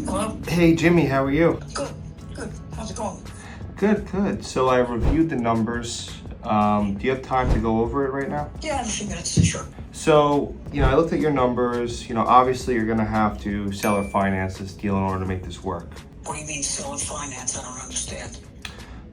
Hello? Hey Jimmy, how are you? Good, good. How's it going? Good. So I reviewed the numbers. Do you have time to go over it right now? Yeah, I have a few minutes, sure. So, I looked at your numbers. Obviously you're gonna have to sell or finance this deal in order to make this work. What do you mean sell and finance? I don't understand.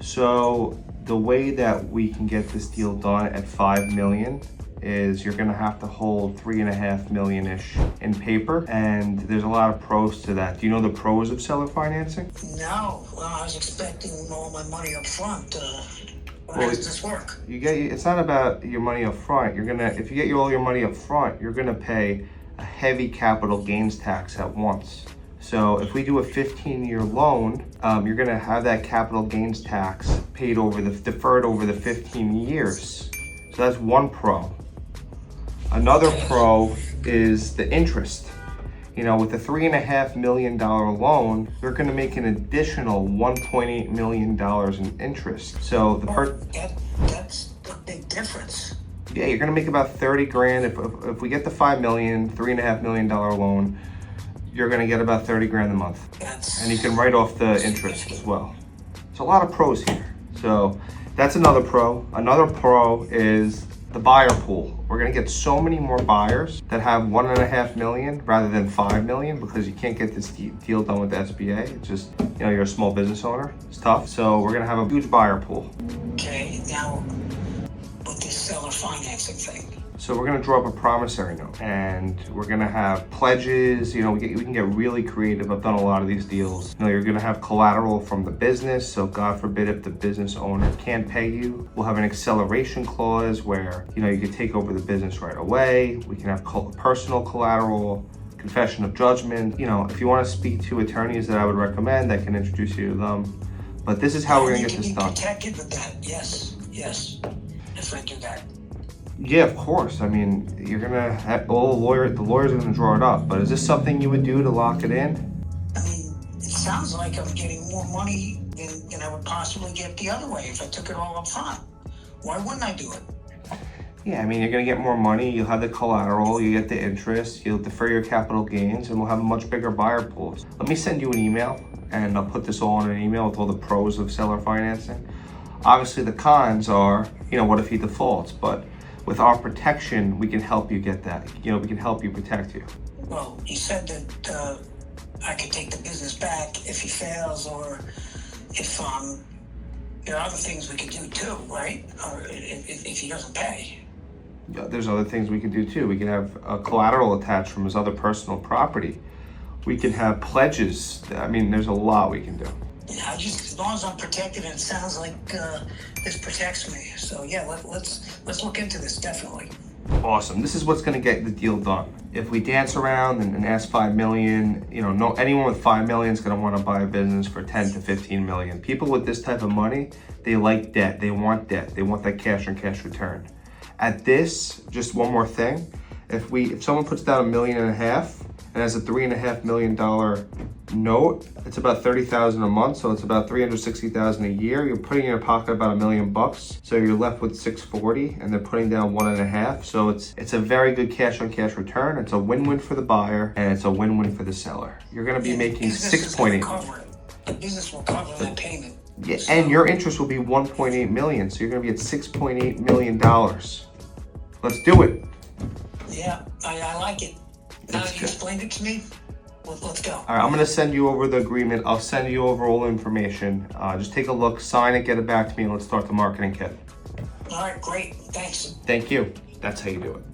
So the way that we can get this deal done at 5 million is you're gonna have to hold 3.5 million-ish in paper, and there's a lot of pros to that. Do you know the pros of seller financing? No, well, I was expecting all my money up front. How Well, does this work? It's not about your money up front. If you get all your money up front, you're gonna pay a heavy capital gains tax at once. So if we do a 15-year loan, you're gonna have that capital gains tax deferred over the 15 years. So that's one pro. Another pro is the interest. With a $3.5 million loan, you're gonna make an additional $1.8 million in interest. So that's a big difference. Yeah, you're gonna make about 30 grand. If we get the 5 million, $3.5 million loan, you're gonna get about 30 grand a month. And you can write off the interest as well. So a lot of pros here. So that's another pro. Another pro is the buyer pool. We're gonna get so many more buyers that have 1.5 million rather than 5 million, because you can't get this deal done with the SBA. It's just, you're a small business owner. It's tough. So we're gonna have a huge buyer pool. Okay, now with this seller financing thing. So we're gonna draw up a promissory note, and we're gonna have pledges. We can get really creative. I've done a lot of these deals. You're gonna have collateral from the business. So God forbid if the business owner can't pay you, we'll have an acceleration clause where, you can take over the business right away. We can have personal collateral, confession of judgment. If you wanna speak to attorneys that I would recommend, I can introduce you to them. But this is how we're gonna get this done. You can be protected with that, yes. If I do that. Yeah, of course. You're gonna have the lawyers are gonna draw it up, but is this something you would do to lock it in? It sounds like I'm getting more money than I would possibly get the other way if I took it all up front. Why wouldn't I do it? Yeah, you're gonna get more money, you'll have the collateral, you get the interest, you'll defer your capital gains, and we'll have a much bigger buyer pool. Let me send you an email, and I'll put this all in an email with all the pros of seller financing. Obviously the cons are, what if he defaults? But with our protection, we can help you get that. We can help you protect you. Well, you said that I could take the business back if he fails, or if there are other things we could do too, right? Or if he doesn't pay. Yeah, there's other things we can do too. We can have a collateral attached from his other personal property. We can have pledges. There's a lot we can do. Yeah, as long as I'm protected, and it sounds like this protects me. So yeah, let's look into this, definitely. Awesome. This is what's going to get the deal done. If we dance around and ask 5 million, anyone with 5 million is going to want to buy a business for 10 to 15 million. People with this type of money, they like debt. They want debt. They want that cash on cash return. At this, just one more thing. If someone puts down $1.5 million and has a $3.5 million note, it's about $30,000 a month, so it's about $360,000 a year. You're putting in your pocket about $1 million, so you're left with $640, and they're putting down 1.5. So it's a very good cash on cash return. It's a win-win for the buyer, and it's a win-win for the seller. You're going to be making 6.8. The business will cover that payment. Yeah, and your interest will be 1.8 million, so you're going to be at $6.8 million. Let's do it. Yeah, I like it. Now that you explained it to me, let's go. All right, I'm gonna send you over the agreement. I'll send you over all the information. Just take a look, sign it, get it back to me, and let's start the marketing kit. All right, great. Thanks. Thank you. That's how you do it.